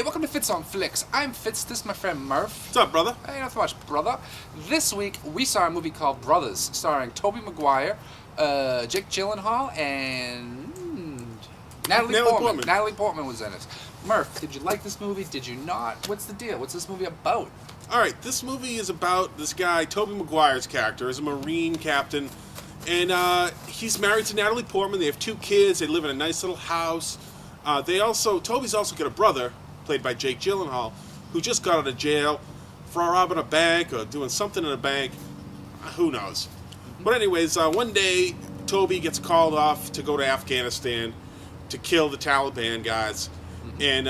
welcome to Fitz on Flix. I'm Fitz, this is my friend Murph. What's up, brother? Hey, not so much, brother. This week, we saw a movie called Brothers, starring Tobey Maguire, Jake Gyllenhaal, and Natalie Portman. Natalie Portman was in it. Murph, did you like this movie? Did you not? What's the deal? What's this movie about? All right, this movie is about this guy, Tobey Maguire's character, is a Marine captain, and he's married to Natalie Portman. They have 2 kids. They live in a nice little house. Toby's also got a brother, played by Jake Gyllenhaal, who just got out of jail for robbing a bank or doing something in a bank. Who knows? But anyways, one day, Toby gets called off to go to Afghanistan to kill the Taliban guys. And,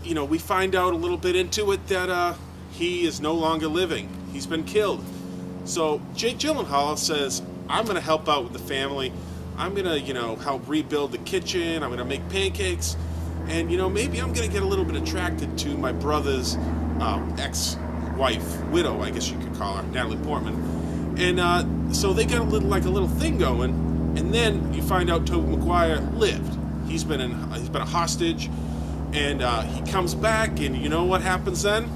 we find out a little bit into it that he is no longer living. He's been killed. So Jake Gyllenhaal says, I'm going to help out with the family. I'm going to, help rebuild the kitchen. I'm going to make pancakes. And, maybe I'm going to get a little bit attracted to my brother's ex-wife, widow, I guess you could call her, Natalie Portman. And so they get a little thing going. And then you find out Tobey Maguire lived. He's been a hostage. And he comes back, and you know what happens then?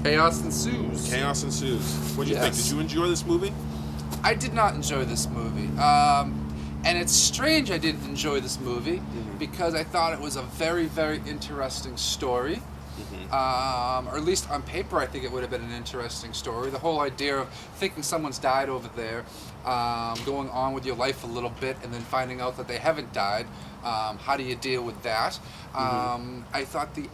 Chaos ensues. Chaos ensues. What do you think? Did you enjoy this movie? I did not enjoy this movie. And it's strange I didn't enjoy this movie because I thought it was a very, very interesting story. Or at least on paper, I think it would have been an interesting story. The whole idea of thinking someone's died over there, going on with your life a little bit, and then finding out that they haven't died. How do you deal with that? I thought the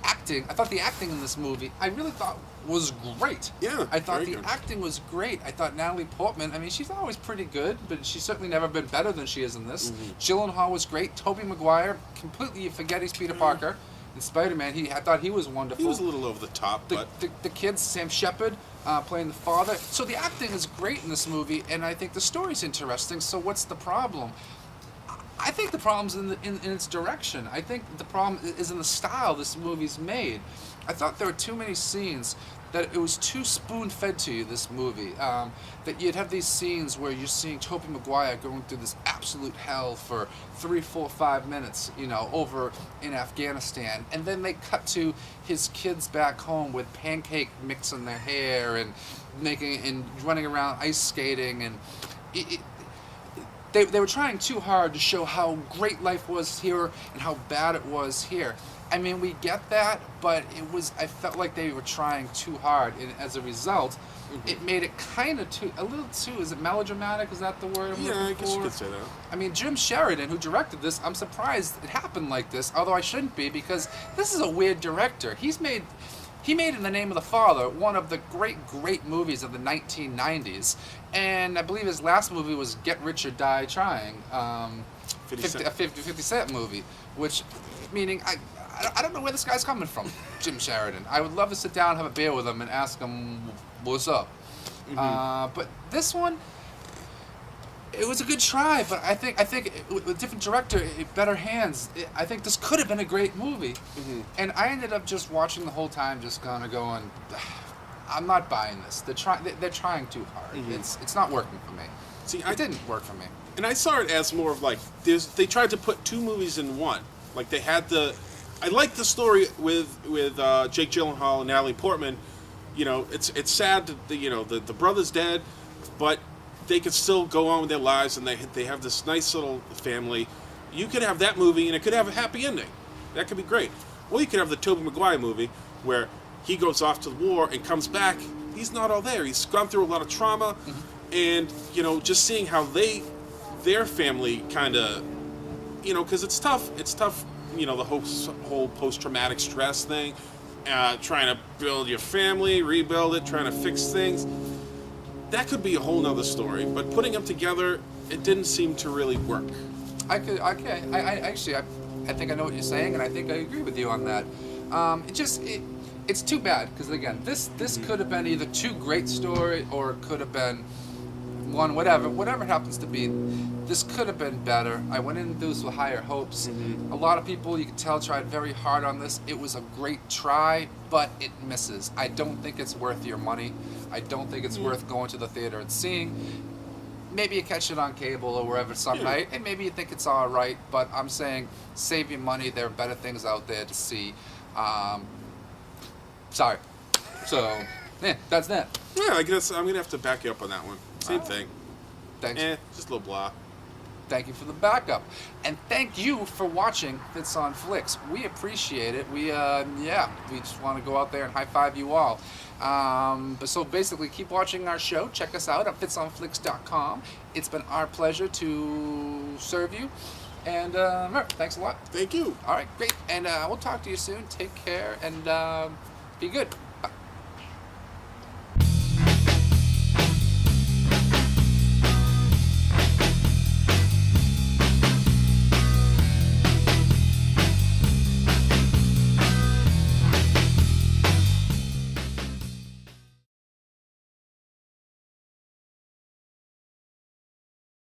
acting in this movie, I really thought was great. Yeah, I thought the good. acting was great. I thought Natalie Portman, I mean, she's always pretty good, but she's certainly never been better than she is in this. Gyllenhaal was great. Tobey Maguire, completely you forget he's Peter Parker. In Spider-Man, I thought he was wonderful. He was a little over the top, but the kids, Sam Shepard, playing the father. So the acting is great in this movie, and I think the story's interesting. So what's the problem? I think the problem's in its direction. I think the problem is in the style this movie's made. I thought there were too many scenes that it was too spoon-fed to you, this movie. That you'd have these scenes where you're seeing Tobey Maguire going through this absolute hell for 3, 4, 5 minutes, over in Afghanistan. And then they cut to his kids back home with pancake mix in their hair and running around ice skating. And they were trying too hard to show how great life was here and how bad it was here. I mean, we get that, but I felt like they were trying too hard, and as a result, it made it a little too, is it melodramatic? Is that the word I'm looking for? I guess you could say that. I mean, Jim Sheridan, who directed this, I'm surprised it happened like this, although I shouldn't be, because this is a weird director. He made In the Name of the Father one of the great movies of the 1990s, and I believe his last movie was Get Rich or Die Trying, a 50 Cent movie, which, meaning, I don't know where this guy's coming from, Jim Sheridan. I would love to sit down and have a beer with him and ask him what's up. But this one, it was a good try, but I think with a different director, better hands, I think this could have been a great movie. And I ended up just watching the whole time, just kind of going, I'm not buying this. They're trying too hard. It's not working for me. See, it didn't work for me. And I saw it as more of like they tried to put 2 movies in one. Like they had I like the story with Jake Gyllenhaal and Natalie Portman. It's sad that the brother's dead, but they could still go on with their lives, and they have this nice little family. You could have that movie, and it could have a happy ending. That could be great. Or you could have the Tobey Maguire movie where he goes off to the war and comes back. He's not all there. He's gone through a lot of trauma, and just seeing how their family kind of, because it's tough. It's tough. The whole post-traumatic stress thing, trying to build your family, rebuild it, trying to fix things. That could be a whole nother story, but putting them together, it didn't seem to really work. I think I know what you're saying, and I think I agree with you on that. It's too bad, because again, this could have been either 2 great stories, or it could have been one, whatever it happens to be. This could have been better. I went into this with higher hopes. A lot of people, you can tell, tried very hard on this. It was a great try, but it misses. I don't think it's worth your money. I don't think it's worth going to the theater and seeing. Maybe you catch it on cable or wherever some night, and maybe you think it's all right, but I'm saying save your money. There are better things out there to see. Sorry. So, yeah, that's that. Yeah, I guess I'm gonna have to back you up on that one. Same thing. Thanks. Just a little blah. Thank you for the backup, and thank you for watching Fitz on Flix. We appreciate it. We just want to go out there and high five you all. But so basically, keep watching our show. Check us out at fitsonflix.com. It's been our pleasure to serve you, and Murph, thanks a lot. Thank you. All right, great, and we'll talk to you soon. Take care and be good.